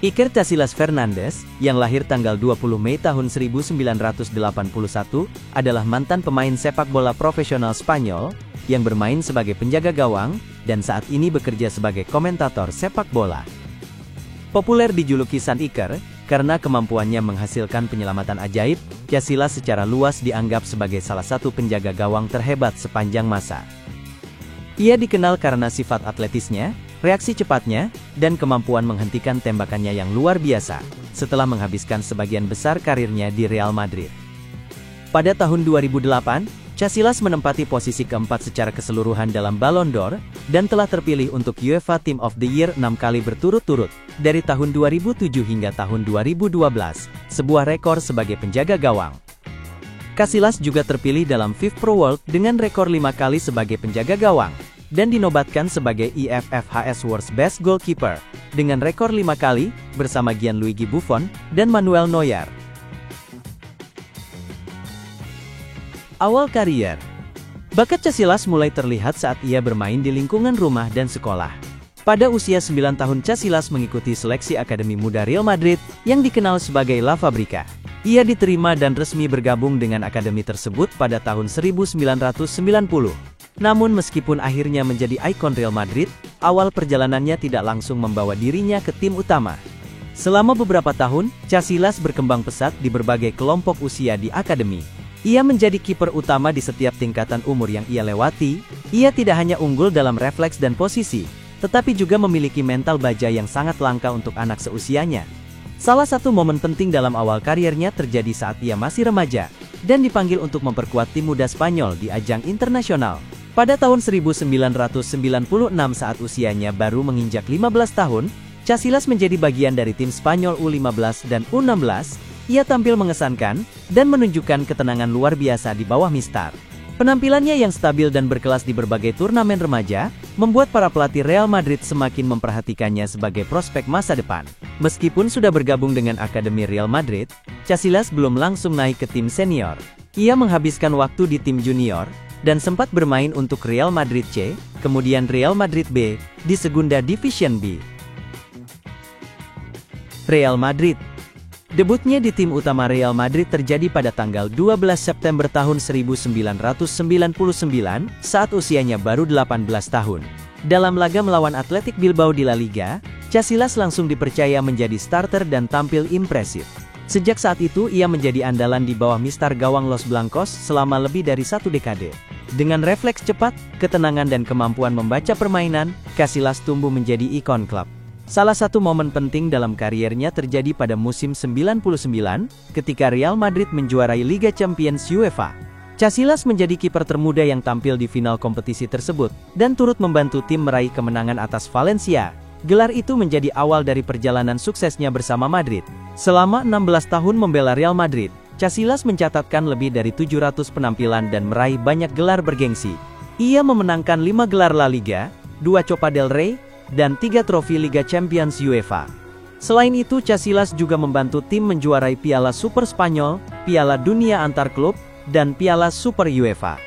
Iker Casillas Fernandes, yang lahir tanggal 20 Mei tahun 1981, adalah mantan pemain sepak bola profesional Spanyol, yang bermain sebagai penjaga gawang, dan saat ini bekerja sebagai komentator sepak bola. Populer dijuluki Sang Iker, karena kemampuannya menghasilkan penyelamatan ajaib, Casillas secara luas dianggap sebagai salah satu penjaga gawang terhebat sepanjang masa. Ia dikenal karena sifat atletisnya, reaksi cepatnya, dan kemampuan menghentikan tembakannya yang luar biasa, setelah menghabiskan sebagian besar karirnya di Real Madrid. Pada tahun 2008, Casillas menempati posisi keempat secara keseluruhan dalam Ballon d'Or, dan telah terpilih untuk UEFA Team of the Year 6 kali berturut-turut, dari tahun 2007 hingga tahun 2012, sebuah rekor sebagai penjaga gawang. Casillas juga terpilih dalam FIFA Pro World dengan rekor 5 kali sebagai penjaga gawang, dan dinobatkan sebagai IFFHS World's Best Goalkeeper, dengan rekor 5 kali, bersama Gianluigi Buffon, dan Manuel Neuer. Awal karier. Bakat Casillas mulai terlihat saat ia bermain di lingkungan rumah dan sekolah. Pada usia 9 tahun Casillas mengikuti seleksi Akademi Muda Real Madrid, yang dikenal sebagai La Fabrica. Ia diterima dan resmi bergabung dengan akademi tersebut pada tahun 1990. Namun meskipun akhirnya menjadi ikon Real Madrid, awal perjalanannya tidak langsung membawa dirinya ke tim utama. Selama beberapa tahun, Casillas berkembang pesat di berbagai kelompok usia di akademi. Ia menjadi kiper utama di setiap tingkatan umur yang ia lewati. Ia tidak hanya unggul dalam refleks dan posisi, tetapi juga memiliki mental baja yang sangat langka untuk anak seusianya. Salah satu momen penting dalam awal kariernya terjadi saat ia masih remaja, dan dipanggil untuk memperkuat tim muda Spanyol di ajang internasional. Pada tahun 1996 saat usianya baru menginjak 15 tahun, Casillas menjadi bagian dari tim Spanyol U15 dan U16. Ia tampil mengesankan, dan menunjukkan ketenangan luar biasa di bawah mistar. Penampilannya yang stabil dan berkelas di berbagai turnamen remaja, membuat para pelatih Real Madrid semakin memperhatikannya sebagai prospek masa depan. Meskipun sudah bergabung dengan Akademi Real Madrid, Casillas belum langsung naik ke tim senior. Ia menghabiskan waktu di tim junior, dan sempat bermain untuk Real Madrid C, kemudian Real Madrid B, di Segunda Division B. Real Madrid. Debutnya di tim utama Real Madrid terjadi pada tanggal 12 September tahun 1999, saat usianya baru 18 tahun. Dalam laga melawan Athletic Bilbao di La Liga, Casillas langsung dipercaya menjadi starter dan tampil impresif. Sejak saat itu ia menjadi andalan di bawah mistar gawang Los Blancos selama lebih dari 1 dekade. Dengan refleks cepat, ketenangan dan kemampuan membaca permainan, Casillas tumbuh menjadi ikon klub. Salah satu momen penting dalam kariernya terjadi pada musim 99, ketika Real Madrid menjuarai Liga Champions UEFA. Casillas menjadi kiper termuda yang tampil di final kompetisi tersebut, dan turut membantu tim meraih kemenangan atas Valencia. Gelar itu menjadi awal dari perjalanan suksesnya bersama Madrid. Selama 16 tahun membela Real Madrid, Casillas mencatatkan lebih dari 700 penampilan dan meraih banyak gelar bergengsi. Ia memenangkan 5 gelar La Liga, 2 Copa del Rey, dan 3 trofi Liga Champions UEFA. Selain itu, Casillas juga membantu tim menjuarai Piala Super Spanyol, Piala Dunia Antar Klub, dan Piala Super UEFA.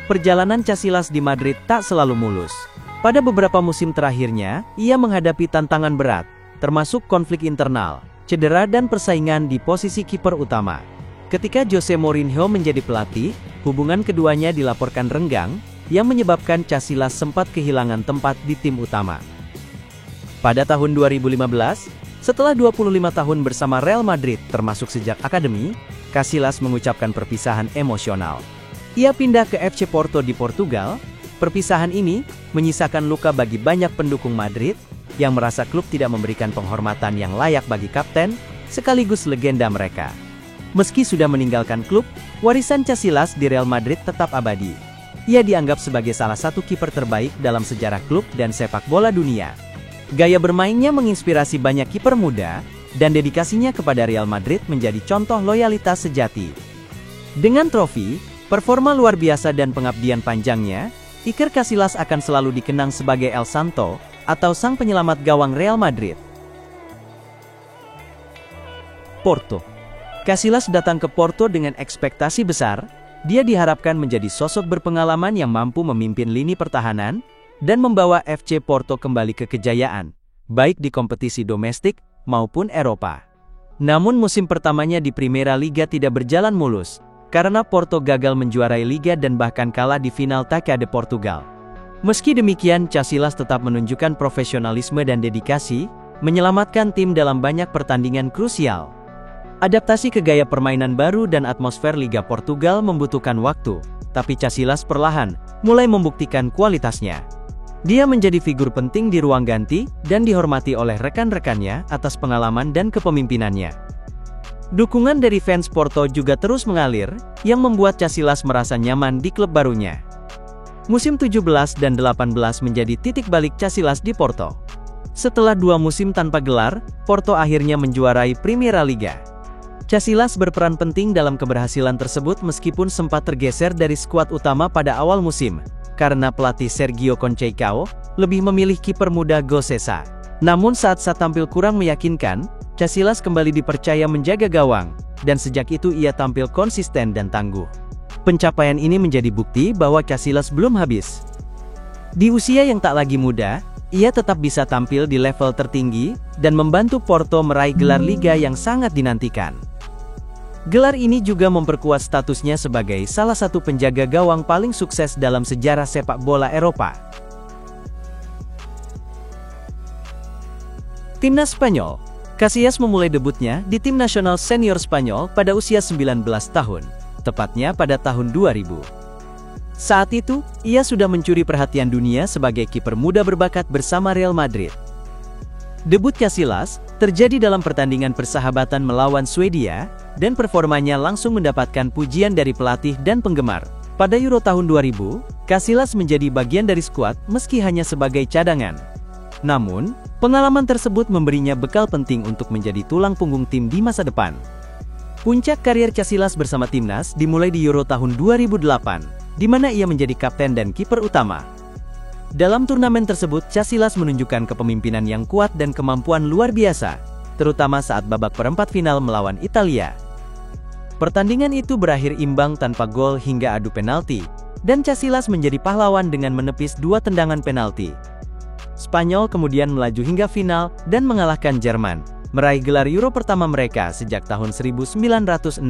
Perjalanan Casillas di Madrid tak selalu mulus. Pada beberapa musim terakhirnya, ia menghadapi tantangan berat, termasuk konflik internal, cedera dan persaingan di posisi kiper utama. Ketika Jose Mourinho menjadi pelatih, hubungan keduanya dilaporkan renggang, yang menyebabkan Casillas sempat kehilangan tempat di tim utama. Pada tahun 2015, setelah 25 tahun bersama Real Madrid termasuk sejak akademi, Casillas mengucapkan perpisahan emosional. Ia pindah ke FC Porto di Portugal. Perpisahan ini menyisakan luka bagi banyak pendukung Madrid, yang merasa klub tidak memberikan penghormatan yang layak bagi kapten, sekaligus legenda mereka. Meski sudah meninggalkan klub, warisan Casillas di Real Madrid tetap abadi. Ia dianggap sebagai salah satu kiper terbaik dalam sejarah klub dan sepak bola dunia. Gaya bermainnya menginspirasi banyak kiper muda, dan dedikasinya kepada Real Madrid menjadi contoh loyalitas sejati. Dengan trofi, performa luar biasa dan pengabdian panjangnya, Iker Casillas akan selalu dikenang sebagai El Santo, atau sang penyelamat gawang Real Madrid. Porto. Casillas datang ke Porto dengan ekspektasi besar. Dia diharapkan menjadi sosok berpengalaman yang mampu memimpin lini pertahanan, dan membawa FC Porto kembali ke kejayaan, baik di kompetisi domestik maupun Eropa. Namun musim pertamanya di Primeira Liga tidak berjalan mulus, karena Porto gagal menjuarai Liga dan bahkan kalah di final Taça de Portugal. Meski demikian, Casillas tetap menunjukkan profesionalisme dan dedikasi, menyelamatkan tim dalam banyak pertandingan krusial. Adaptasi ke gaya permainan baru dan atmosfer Liga Portugal membutuhkan waktu, tapi Casillas perlahan mulai membuktikan kualitasnya. Dia menjadi figur penting di ruang ganti dan dihormati oleh rekan-rekannya atas pengalaman dan kepemimpinannya. Dukungan dari fans Porto juga terus mengalir, yang membuat Casillas merasa nyaman di klub barunya. Musim 17 dan 18 menjadi titik balik Casillas di Porto. Setelah 2 musim tanpa gelar, Porto akhirnya menjuarai Primeira Liga. Casillas berperan penting dalam keberhasilan tersebut meskipun sempat tergeser dari skuad utama pada awal musim, karena pelatih Sergio Conceição lebih memilih kiper muda Gosesa. Namun saat tampil kurang meyakinkan, Casillas kembali dipercaya menjaga gawang, dan sejak itu ia tampil konsisten dan tangguh. Pencapaian ini menjadi bukti bahwa Casillas belum habis. Di usia yang tak lagi muda, ia tetap bisa tampil di level tertinggi, dan membantu Porto meraih gelar Liga yang sangat dinantikan. Gelar ini juga memperkuat statusnya sebagai salah satu penjaga gawang paling sukses dalam sejarah sepak bola Eropa. Timnas Spanyol. Casillas memulai debutnya di tim nasional senior Spanyol pada usia 19 tahun, tepatnya pada tahun 2000. Saat itu, ia sudah mencuri perhatian dunia sebagai kiper muda berbakat bersama Real Madrid. Debut Casillas terjadi dalam pertandingan persahabatan melawan Swedia, dan performanya langsung mendapatkan pujian dari pelatih dan penggemar. Pada Euro tahun 2000, Casillas menjadi bagian dari skuad meski hanya sebagai cadangan. Namun, pengalaman tersebut memberinya bekal penting untuk menjadi tulang punggung tim di masa depan. Puncak karier Casillas bersama timnas dimulai di Euro tahun 2008, di mana ia menjadi kapten dan kiper utama. Dalam turnamen tersebut, Casillas menunjukkan kepemimpinan yang kuat dan kemampuan luar biasa, terutama saat babak perempat final melawan Italia. Pertandingan itu berakhir imbang tanpa gol hingga adu penalti, dan Casillas menjadi pahlawan dengan menepis 2 tendangan penalti. Spanyol kemudian melaju hingga final dan mengalahkan Jerman, meraih gelar Euro pertama mereka sejak tahun 1964.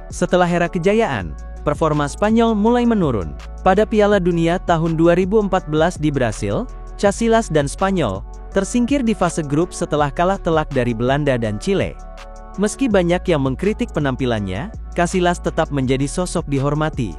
Setelah era kejayaan, performa Spanyol mulai menurun. Pada Piala Dunia tahun 2014 di Brasil, Casillas dan Spanyol tersingkir di fase grup setelah kalah telak dari Belanda dan Chile. Meski banyak yang mengkritik penampilannya, Casillas tetap menjadi sosok dihormati.